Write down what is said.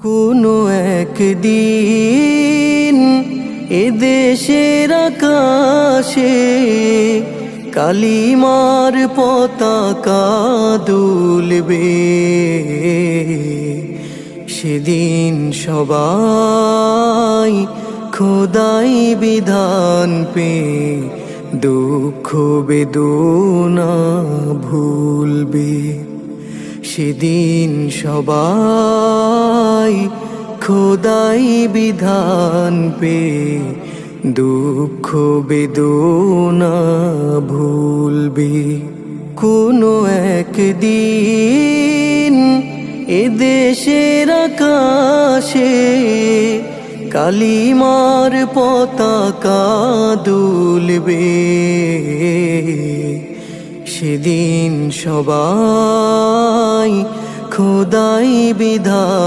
কোনো একদিন এদেশের আকাশে কালিমার পতাকা দুলবে। সেদিন সবাই খোদাই বিধান পে দুঃখ বেদনা ভুলবে। সেদিন সবাই খোদাই বিধান পে দুঃখ বেদনা ভুলবে। কোনো একদিন এদেশের আকাশে কালিমার পতাকা দুলবে। সেদিন সবাই খোদাই বিধান